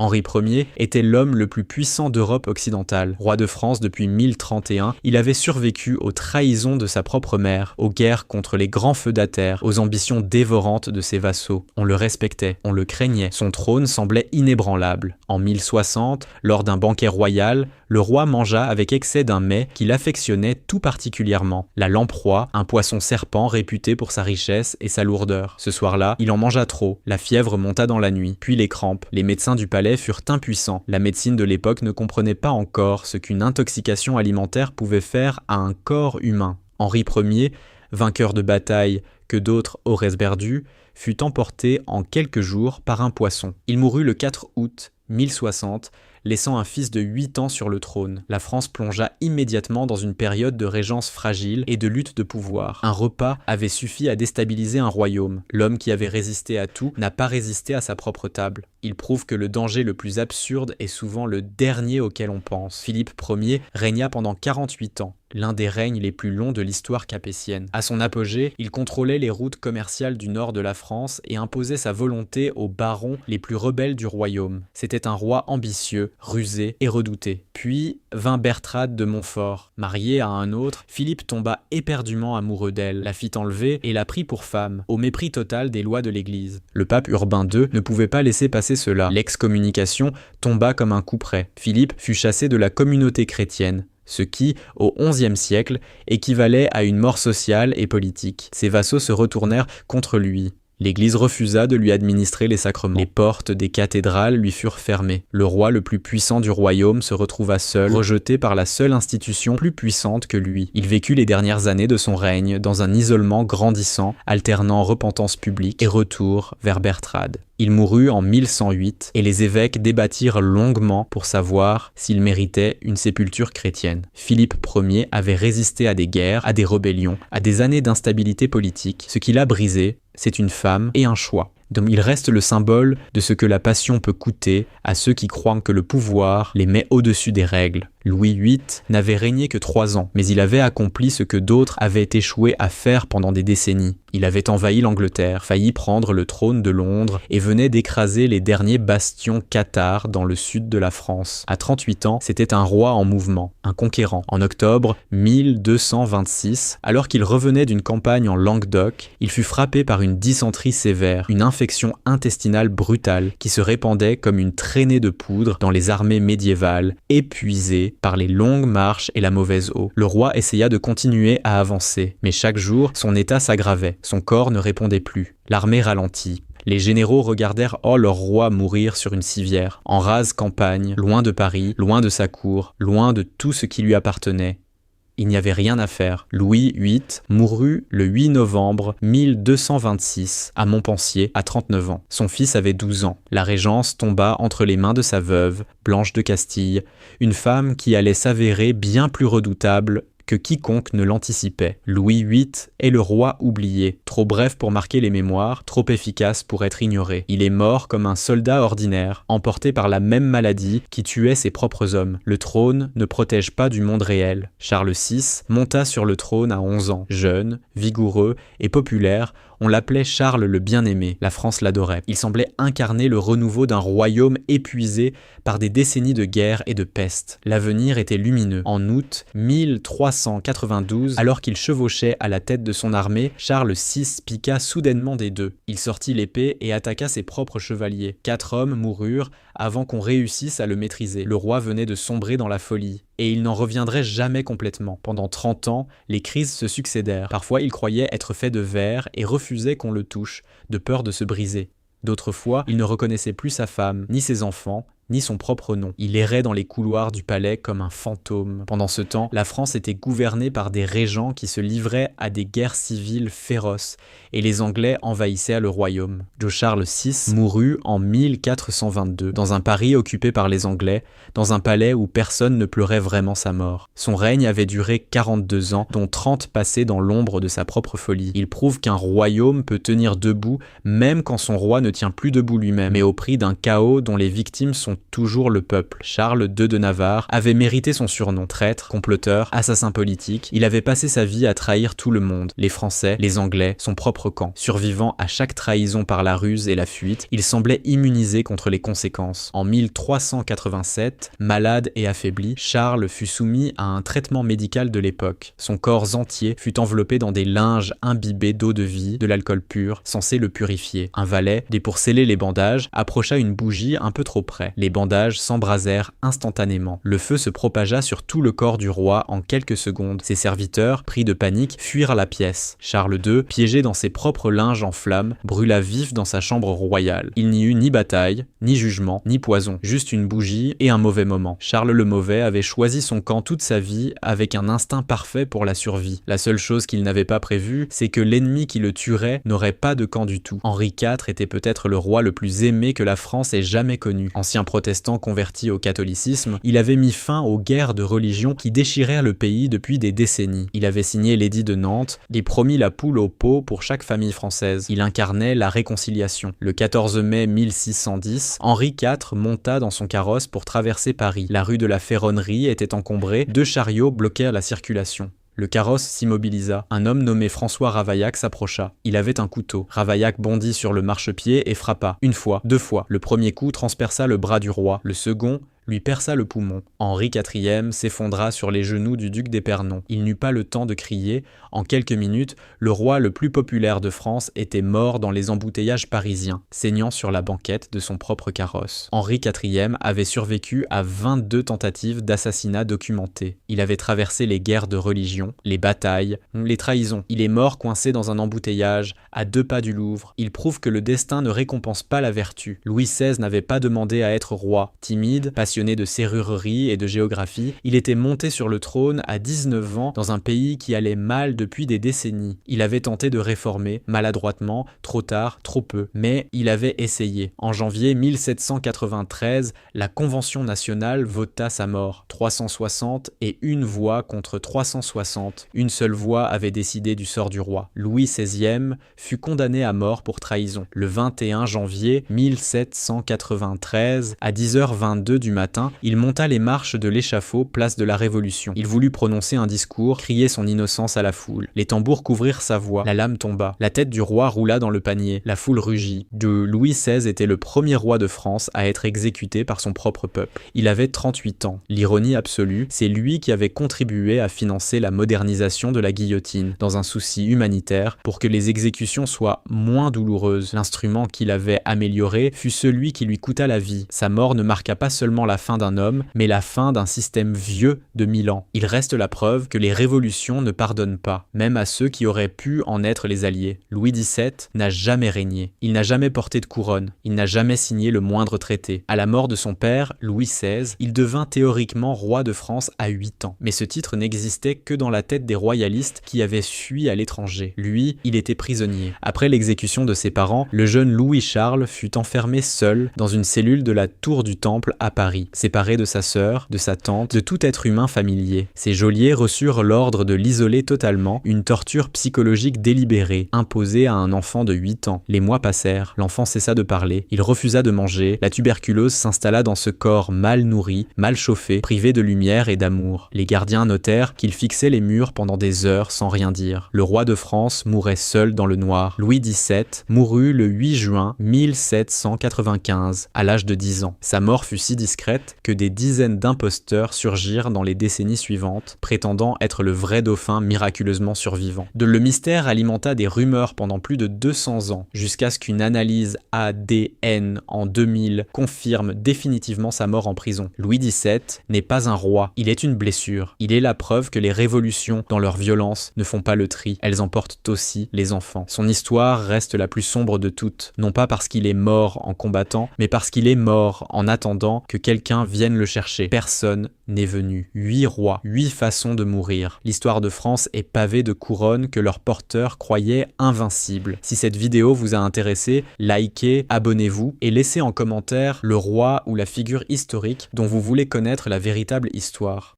Henri Ier était l'homme le plus puissant d'Europe occidentale. Roi de France depuis 1031, il avait survécu aux trahisons de sa propre mère, aux guerres contre les grands feudataires, aux ambitions dévorantes de ses vassaux. On le respectait, on le craignait. Son trône semblait inébranlable. En 1060, lors d'un banquet royal, le roi mangea avec excès d'un mets qu'il affectionnait tout particulièrement, la lamproie, un poisson serpent réputé pour sa richesse et sa lourdeur. Ce soir-là, il en mangea trop, la fièvre monta dans la nuit, puis les crampes. Les médecins du palais furent impuissants. La médecine de l'époque ne comprenait pas encore ce qu'une intoxication alimentaire pouvait faire à un corps humain. Henri Ier, vainqueur de bataille que d'autres auraient perdu, fut emporté en quelques jours par un poisson. Il mourut le 4 août 1060, laissant un fils de 8 ans sur le trône. La France plongea immédiatement dans une période de régence fragile et de lutte de pouvoir. Un repas avait suffi à déstabiliser un royaume. L'homme qui avait résisté à tout n'a pas résisté à sa propre table. Il prouve que le danger le plus absurde est souvent le dernier auquel on pense. Philippe Ier régna pendant 48 ans, l'un des règnes les plus longs de l'histoire capétienne. À son apogée, il contrôlait les routes commerciales du nord de la France et imposait sa volonté aux barons les plus rebelles du royaume. C'était un roi ambitieux, rusé et redouté. Puis vint Bertrade de Montfort. Mariée à un autre, Philippe tomba éperdument amoureux d'elle, la fit enlever et la prit pour femme, au mépris total des lois de l'Église. Le pape Urbain II ne pouvait pas laisser passer cela. L'excommunication tomba comme un coup près. Philippe fut chassé de la communauté chrétienne, ce qui, au XIe siècle, équivalait à une mort sociale et politique. Ses vassaux se retournèrent contre lui. L'Église refusa de lui administrer les sacrements. Les portes des cathédrales lui furent fermées. Le roi le plus puissant du royaume se retrouva seul, rejeté par la seule institution plus puissante que lui. Il vécut les dernières années de son règne dans un isolement grandissant, alternant repentance publique et retour vers Bertrade. Il mourut en 1108 et les évêques débattirent longuement pour savoir s'il méritait une sépulture chrétienne. Philippe Ier avait résisté à des guerres, à des rébellions, à des années d'instabilité politique. Ce qui l'a brisé, c'est une femme et un choix. Donc il reste le symbole de ce que la passion peut coûter à ceux qui croient que le pouvoir les met au-dessus des règles. Louis VIII n'avait régné que 3 ans, mais il avait accompli ce que d'autres avaient échoué à faire pendant des décennies. Il avait envahi l'Angleterre, failli prendre le trône de Londres et venait d'écraser les derniers bastions cathares dans le sud de la France. À 38 ans, c'était un roi en mouvement, un conquérant. En octobre 1226, alors qu'il revenait d'une campagne en Languedoc, il fut frappé par une dysenterie sévère, une infection intestinale brutale qui se répandait comme une traînée de poudre dans les armées médiévales, épuisées par les longues marches et la mauvaise eau. Le roi essaya de continuer à avancer, mais chaque jour, son état s'aggravait. Son corps ne répondait plus. L'armée ralentit. Les généraux regardèrent leur roi mourir sur une civière, en rase campagne, loin de Paris, loin de sa cour, loin de tout ce qui lui appartenait. Il n'y avait rien à faire. Louis VIII mourut le 8 novembre 1226 à Montpensier à 39 ans. Son fils avait 12 ans. La régence tomba entre les mains de sa veuve, Blanche de Castille, une femme qui allait s'avérer bien plus redoutable que quiconque ne l'anticipait. Louis VIII est le roi oublié, trop bref pour marquer les mémoires, trop efficace pour être ignoré. Il est mort comme un soldat ordinaire, emporté par la même maladie qui tuait ses propres hommes. Le trône ne protège pas du monde réel. Charles VI monta sur le trône à 11 ans. Jeune, vigoureux et populaire, on l'appelait Charles le Bien-Aimé. La France l'adorait. Il semblait incarner le renouveau d'un royaume épuisé par des décennies de guerre et de peste. L'avenir était lumineux. En août 1392, alors qu'il chevauchait à la tête de son armée, Charles VI piqua soudainement des deux. Il sortit l'épée et attaqua ses propres chevaliers. 4 hommes moururent avant qu'on réussisse à le maîtriser. Le roi venait de sombrer dans la folie. Et il n'en reviendrait jamais complètement. Pendant 30 ans, les crises se succédèrent. Parfois, il croyait être fait de verre et refusait qu'on le touche, de peur de se briser. D'autres fois, il ne reconnaissait plus sa femme, ni ses enfants, ni son propre nom. Il errait dans les couloirs du palais comme un fantôme. Pendant ce temps, la France était gouvernée par des régents qui se livraient à des guerres civiles féroces, et les Anglais envahissaient le royaume. Charles VI mourut en 1422, dans un Paris occupé par les Anglais, dans un palais où personne ne pleurait vraiment sa mort. Son règne avait duré 42 ans, dont 30 passés dans l'ombre de sa propre folie. Il prouve qu'un royaume peut tenir debout, même quand son roi ne tient plus debout lui-même, mais au prix d'un chaos dont les victimes sont toujours le peuple. Charles II de Navarre avait mérité son surnom. Traître, comploteur, assassin politique, il avait passé sa vie à trahir tout le monde, les Français, les Anglais, son propre camp. Survivant à chaque trahison par la ruse et la fuite, il semblait immunisé contre les conséquences. En 1387, malade et affaibli, Charles fut soumis à un traitement médical de l'époque. Son corps entier fut enveloppé dans des linges imbibés d'eau de vie, de l'alcool pur, censé le purifier. Un valet, pour sceller les bandages, approcha une bougie un peu trop près. Les bandages s'embrasèrent instantanément. Le feu se propagea sur tout le corps du roi en quelques secondes. Ses serviteurs, pris de panique, fuirent la pièce. Charles II, piégé dans ses propres linges en flammes, brûla vif dans sa chambre royale. Il n'y eut ni bataille, ni jugement, ni poison, juste une bougie et un mauvais moment. Charles le Mauvais avait choisi son camp toute sa vie avec un instinct parfait pour la survie. La seule chose qu'il n'avait pas prévue, c'est que l'ennemi qui le tuerait n'aurait pas de camp du tout. Henri IV était peut-être le roi le plus aimé que la France ait jamais connu. Ancien protestant converti au catholicisme, il avait mis fin aux guerres de religion qui déchirèrent le pays depuis des décennies. Il avait signé l'édit de Nantes et promis la poule au pot pour chaque famille française. Il incarnait la réconciliation. Le 14 mai 1610, Henri IV monta dans son carrosse pour traverser Paris. La rue de la Ferronnerie était encombrée, 2 chariots bloquèrent la circulation. Le carrosse s'immobilisa. Un homme nommé François Ravaillac s'approcha. Il avait un couteau. Ravaillac bondit sur le marchepied et frappa. 1 fois, 2 fois. Le premier coup transperça le bras du roi. Le second lui perça le poumon. Henri IV s'effondra sur les genoux du duc d'Épernon. Il n'eut pas le temps de crier. En quelques minutes, le roi le plus populaire de France était mort dans les embouteillages parisiens, saignant sur la banquette de son propre carrosse. Henri IV avait survécu à 22 tentatives d'assassinat documentées. Il avait traversé les guerres de religion, les batailles, les trahisons. Il est mort coincé dans un embouteillage, à 2 pas du Louvre. Il prouve que le destin ne récompense pas la vertu. Louis XVI n'avait pas demandé à être roi. Timide, passionné de serrurerie et de géographie, il était monté sur le trône à 19 ans dans un pays qui allait mal depuis des décennies. Il avait tenté de réformer, maladroitement, trop tard, trop peu, mais il avait essayé. En janvier 1793, la Convention nationale vota sa mort. 360 et 1 voix contre 360. Une seule voix avait décidé du sort du roi. Louis XVI fut condamné à mort pour trahison. Le 21 janvier 1793, à 10h22 du matin, il monta les marches de l'échafaud, place de la Révolution. Il voulut prononcer un discours, crier son innocence à la foule. Les tambours couvrirent sa voix, la lame tomba. La tête du roi roula dans le panier, la foule rugit. Louis XVI était le premier roi de France à être exécuté par son propre peuple. Il avait 38 ans. L'ironie absolue, c'est lui qui avait contribué à financer la modernisation de la guillotine, dans un souci humanitaire, pour que les exécutions soient moins douloureuses. L'instrument qu'il avait amélioré fut celui qui lui coûta la vie. Sa mort ne marqua pas seulement la fin d'un homme, mais la fin d'un système vieux de 1000 ans. Il reste la preuve que les révolutions ne pardonnent pas, même à ceux qui auraient pu en être les alliés. Louis XVII n'a jamais régné. Il n'a jamais porté de couronne. Il n'a jamais signé le moindre traité. À la mort de son père, Louis XVI, il devint théoriquement roi de France à 8 ans. Mais ce titre n'existait que dans la tête des royalistes qui avaient fui à l'étranger. Lui, il était prisonnier. Après l'exécution de ses parents, le jeune Louis-Charles fut enfermé seul dans une cellule de la Tour du Temple à Paris, séparé de sa sœur, de sa tante, de tout être humain familier. Ses geôliers reçurent l'ordre de l'isoler totalement, une torture psychologique délibérée, imposée à un enfant de 8 ans. Les mois passèrent, l'enfant cessa de parler, il refusa de manger, la tuberculose s'installa dans ce corps mal nourri, mal chauffé, privé de lumière et d'amour. Les gardiens notèrent qu'il fixait les murs pendant des heures sans rien dire. Le roi de France mourait seul dans le noir. Louis XVII mourut le 8 juin 1795, à l'âge de 10 ans. Sa mort fut si discrète que des dizaines d'imposteurs surgirent dans les décennies suivantes, prétendant être le vrai dauphin miraculeusement survivant. Le mystère alimenta des rumeurs pendant plus de 200 ans, jusqu'à ce qu'une analyse ADN en 2000 confirme définitivement sa mort en prison. Louis XVII n'est pas un roi, il est une blessure. Il est la preuve que les révolutions, dans leur violence, ne font pas le tri. Elles emportent aussi les enfants. Son histoire reste la plus sombre de toutes, non pas parce qu'il est mort en combattant, mais parce qu'il est mort en attendant que quelqu'un vienne le chercher. Personne n'est venu. 8 rois, 8 façons de mourir. L'histoire de France est pavée de couronnes que leurs porteurs croyaient invincibles. Si cette vidéo vous a intéressé, likez, abonnez-vous et laissez en commentaire le roi ou la figure historique dont vous voulez connaître la véritable histoire.